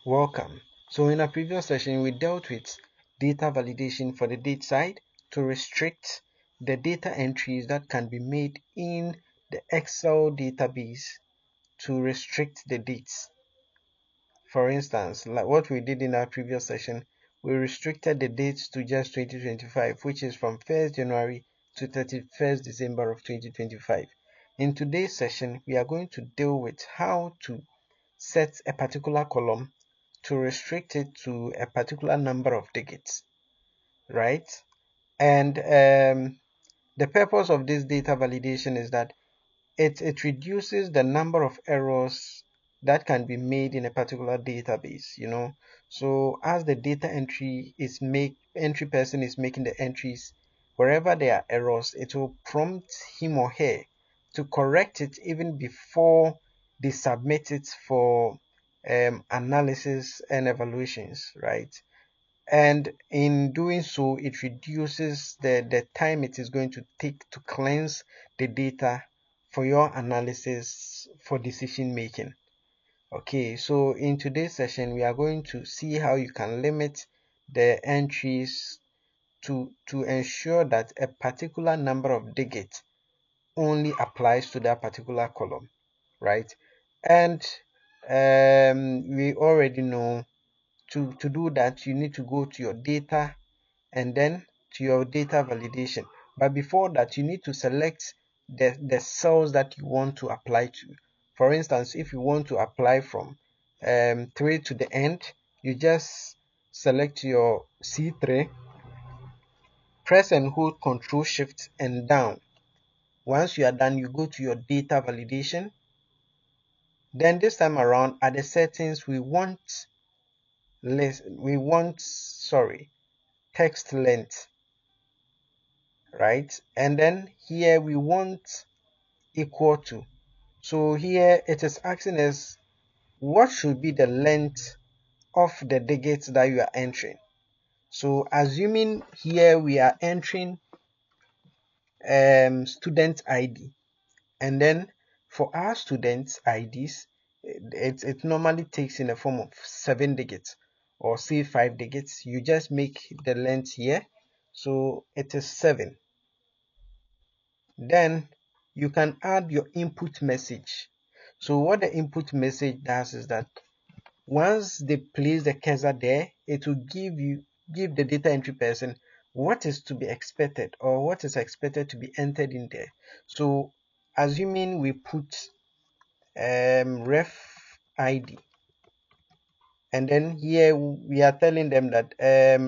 Welcome. So in our previous session, we dealt with data validation for the date side to restrict the data entries that can be made in the Excel database to restrict the dates. For instance, like what we did in our previous session, we restricted the dates to just 2025, which is from 1st January to 31st December of 2025. In today's session, we are going to deal with how to set a particular column to restrict it to a particular number of digits, right? And the purpose of this data validation is that it reduces the number of errors that can be made in a particular database, So as the data entry person is making the entries, wherever there are errors, it will prompt him or her to correct it even before they submit it for analysis and evaluations, right? And in doing so, it reduces the time it is going to take to cleanse the data for your analysis for decision making. Okay, so in today's session, we are going to see how you can limit the entries to ensure that a particular number of digits only applies to that particular column, right? And we already know to do that, you need to go to your data and then to your data validation. But before that, you need to select the cells that you want to apply to. For instance, if you want to apply from 3 to the end, you just select your C3, press and hold Ctrl Shift and down. Once you are done, you go to your data validation. Then this time around, at the settings, we want text length, right? And then here we want equal to. So here it is asking us what should be the length of the digits that you are entering. So assuming here we are entering student ID, and then for our student IDs, it normally takes in the form of 7 digits or say 5 digits. You just make the length here, so it is 7. Then you can add your input message. So what the input message does is that once they place the cursor there, it will give the data entry person what is to be expected or what is expected to be entered in there. So assuming we put ref ID, and then here we are telling them that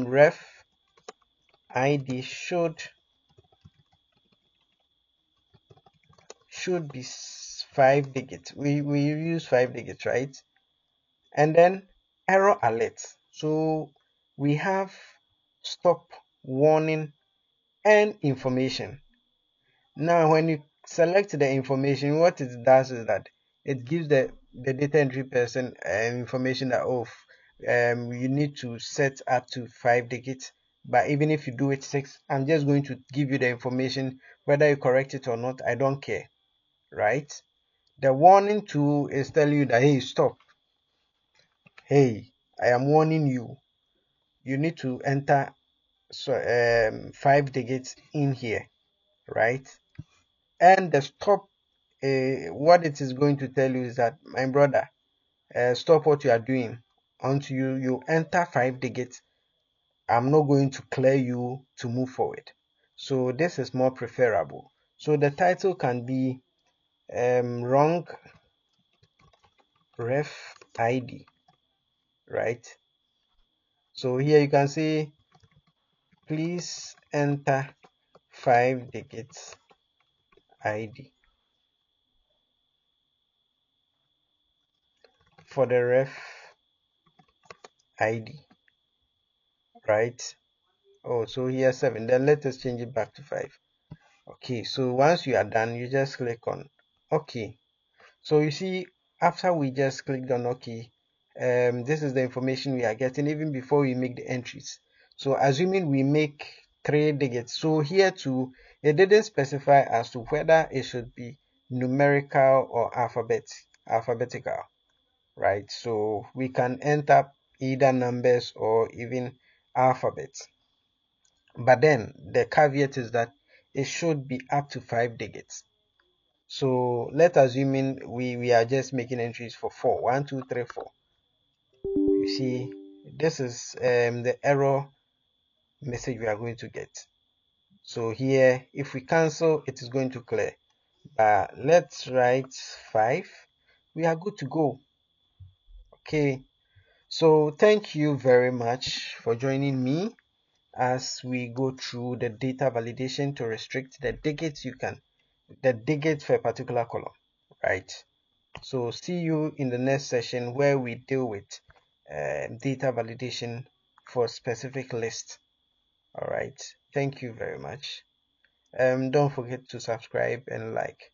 ref ID should be 5 digits. We use 5 digits, right? And then error alert. So we have stop, warning, and information. Now when you select the information, what it does is that it gives the data entry person information that you need to set up to 5 digits, but even if you do it 6, I'm just going to give you the information. Whether you correct it or not, I don't care, right? The warning tool is telling you that, hey, stop, hey, I am warning you, you need to enter 5 digits in here, right? And the stop, what it is going to tell you is that, my brother, stop what you are doing until you enter 5 digits. I'm not going to clear you to move forward. So this is more preferable. So the title can be wrong ref ID, right? So here you can see, please enter 5 digits ID for the ref ID, right? Oh, so here 7. Then let us change it back to 5. Okay, so once you are done, you just click on OK. So you see, after we just clicked on OK, this is the information we are getting even before we make the entries. So assuming we make 3 digits, so here too, it didn't specify as to whether it should be numerical or alphabetical, right? So we can enter either numbers or even alphabets. But then the caveat is that it should be up to 5 digits. So let's assuming we are just making entries for 4. 1, 2, 3, 4. You see, this is the error message we are going to get. So here, if we cancel, it is going to clear. Let's write 5. We are good to go. Okay. So thank you very much for joining me as we go through the data validation to restrict the digits for a particular column, right? So see you in the next session where we deal with data validation for specific list. All right. Thank you very much. Don't forget to subscribe and like.